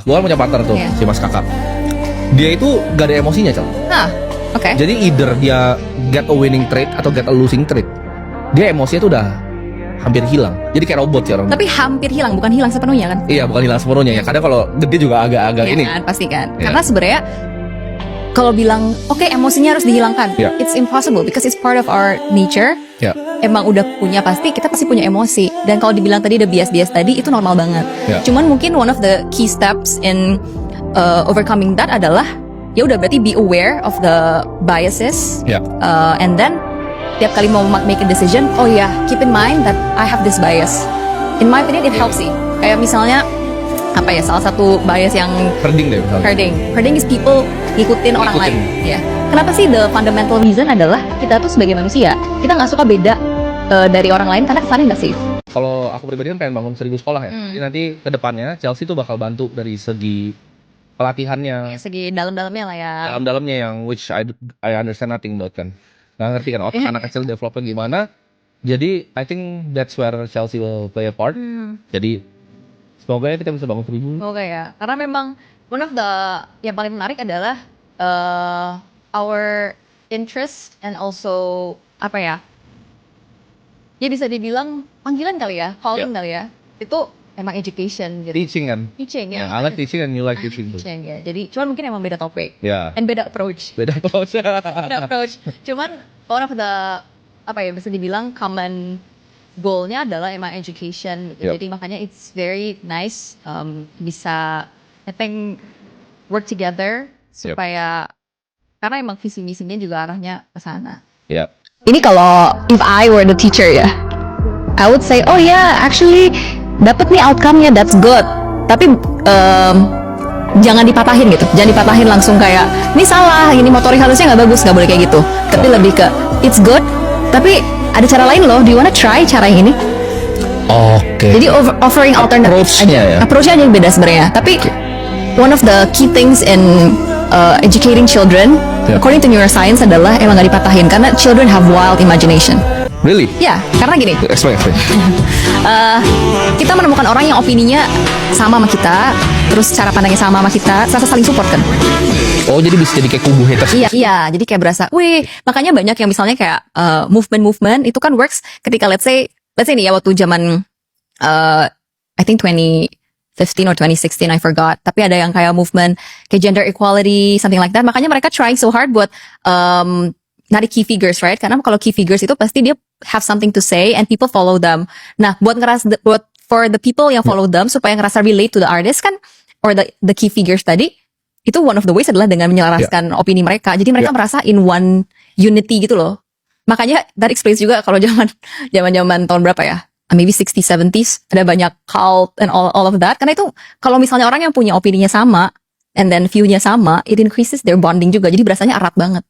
Gue kan punya partner tuh, si Mas Kakak. Dia itu gak ada emosinya, Cel. Oke. Jadi either dia get a winning trade atau get a losing trade. Dia emosinya tuh udah hampir hilang. Jadi kayak robot sih orang. Tapi hampir hilang, bukan hilang sepenuhnya kan? Iya, bukan hilang sepenuhnya ya. Kadang kalau gede juga agak-agak Iya ini. kan, pasti kan. Iya. Karena sebenarnya kalau bilang oke, emosinya harus dihilangkan, it's impossible because it's part of our nature. Ya. Emang udah punya kita pasti punya emosi. Dan kalau dibilang tadi ada bias-bias tadi, itu normal banget. Ya. Cuman mungkin one of the key steps in overcoming that adalah ya udah berarti be aware of the biases. Ya. And then tiap kali mau make a decision, oh ya, keep in mind that I have this bias. In my opinion, it helps sih. Kayak misalnya apa ya, salah satu bias yang Herding deh misalnya. herding is people ngikutin orang lain. Ya. Kenapa sih the fundamental reason adalah kita tuh sebagai manusia kita nggak suka beda dari orang lain karena kesannya nggak safe. Kalau aku pribadi kan pengen bangun 1000 sekolah ya. Jadi nanti ke depannya Chelsea tuh bakal bantu dari segi pelatihannya, Segi dalam-dalamnya lah ya. dalam-dalamnya yang which I understand nothing about kan. Nggak ngerti kan otak anak kecil development gimana. Jadi I think that's where Chelsea will play a part. Jadi semoga ya kita bisa bangun 1000. Oke ya, karena memang one of the yang paling menarik adalah our interest and also apa ya? Ya bisa dibilang panggilan kali ya, calling kali ya. Itu emang education gitu. Teaching kan. Teaching ya. I like teaching and you like teaching too. Teaching ya. Jadi cuman mungkin emang beda topik. Ya. And beda approach. Beda approach. Beda approach. Cuman one of the apa ya bisa dibilang common goalnya adalah emang education. Gitu. Jadi makanya it's very nice bisa I think work together supaya karena emang visi misinya juga arahnya ke sana. Ya. Ini kalau if I were the teacher ya, I would say oh yeah actually dapat nih outcome-nya, that's good. Tapi jangan dipatahin gitu, jangan dipatahin langsung kayak ini salah, ini motorik halusnya nggak bagus, nggak boleh kayak gitu. Tapi lebih ke it's good, tapi ada cara lain loh. Do you wanna try cara yang ini? Oke. Jadi offering alternative Approach-nya ya? Approach-nya aja beda sebenarnya. Tapi one of the key things in educating children, according to neuroscience adalah emang gak dipatahin karena children have wild imagination. Really? Ya, karena gini. Explain. Kita menemukan orang yang opininya sama kita, terus cara pandangnya sama kita, rasa saling support kan? Oh, jadi bisa jadi kayak kubu haters. Iya, jadi kayak berasa, wih, makanya banyak yang misalnya kayak movement itu kan works ketika let's say nih ya waktu zaman I think 2015 or 2016 I forgot, tapi ada yang kayak movement kayak gender equality something like that. Makanya mereka trying so hard buat narik key figures, right? Karena kalau key figures itu pasti dia have something to say and people follow them. Nah, buat for the people yang follow them supaya ngerasa relate to the artist kan, or the key figures tadi, itu one of the ways adalah dengan menyelaraskan opini mereka. Jadi mereka merasa in one unity gitu loh. Makanya that explains juga kalau zaman tahun berapa ya? Maybe 60s, 70s ada banyak cult and all of that. Karena itu kalau misalnya orang yang punya opininya sama and then view-nya sama, it increases their bonding juga. Jadi berasanya erat banget.